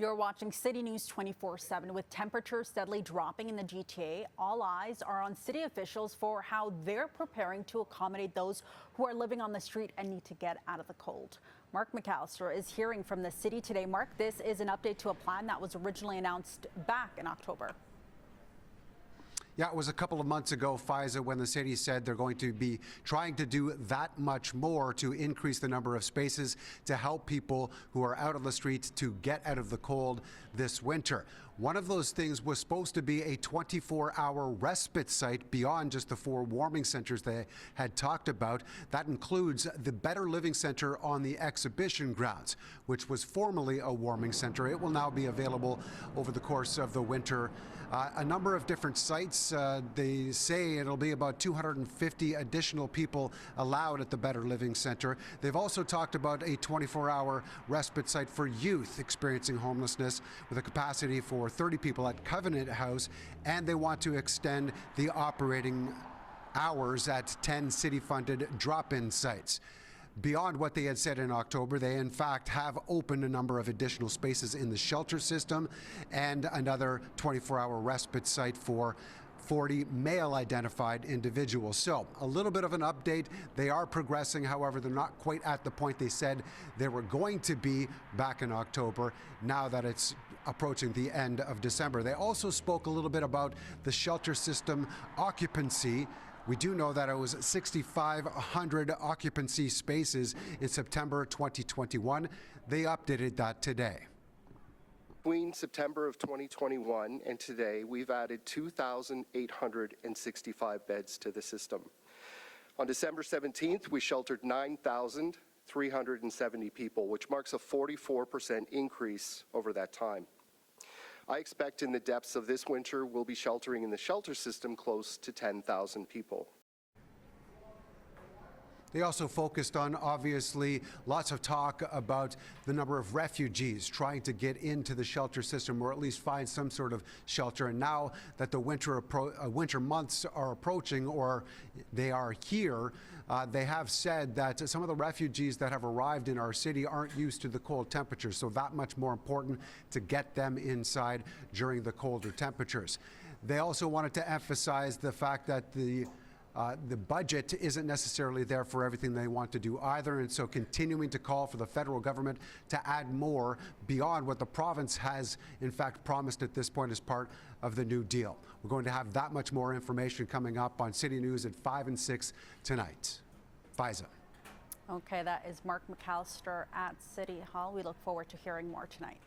You're watching City News 24/7 with temperatures steadily dropping in the GTA. All eyes are on city officials for how they're preparing to accommodate those who are living on the street and need to get out of the cold. Mark Mcallister is hearing from the city today. Mark, this is an update to a plan that was originally announced back in October. Yeah, it was a couple of months ago, Fiza, when the city said they're going to be trying to do that much more to increase the number of spaces to help people who are out of the streets to get out of the cold this winter. One of those things was supposed to be a 24-hour respite site beyond just the 4 warming centers they had talked about. That includes the Better Living Center on the exhibition grounds, which was formerly a warming center. It will now be available over the course of the winter. A number of different sites. They say it'll be about 250 additional people allowed at the Better Living Center. They've also talked about a 24-hour respite site for youth experiencing homelessness with a capacity for 30 people at Covenant House, and they want to extend the operating hours at 10 city-funded drop-in sites. Beyond what they had said in October, they in fact have opened a number of additional spaces in the shelter system and another 24-hour respite site for 40 male-identified individuals. So a little bit of an update. They are progressing. However, they're not quite at the point they said they were going to be back in October, now that it's approaching the end of December. They also spoke a little bit about the shelter system occupancy. We do know that it was 6,500 occupancy spaces in September 2021. They updated that today. Between September of 2021 and today, we've added 2,865 beds to the system. On December 17th, we sheltered 9,370 people, which marks a 44% increase over that time. I expect in the depths of this winter, we'll be sheltering in the shelter system close to 10,000 people. They also focused on, obviously, lots of talk about the number of refugees trying to get into the shelter system or at least find some sort of shelter. And now that the winter months are approaching, or they are here, they have said that some of the refugees that have arrived in our city aren't used to the cold temperatures, so that much more important to get them inside during the colder temperatures. They also wanted to emphasize the fact that the budget isn't necessarily there for everything they want to do either, and so continuing to call for the federal government to add more beyond what the province has in fact promised at this point as part of the New Deal. We're going to have that much more information coming up on City News at 5 and 6 tonight. Fiza. Okay, that is Mark Mcallister at City Hall. We look forward to hearing more tonight.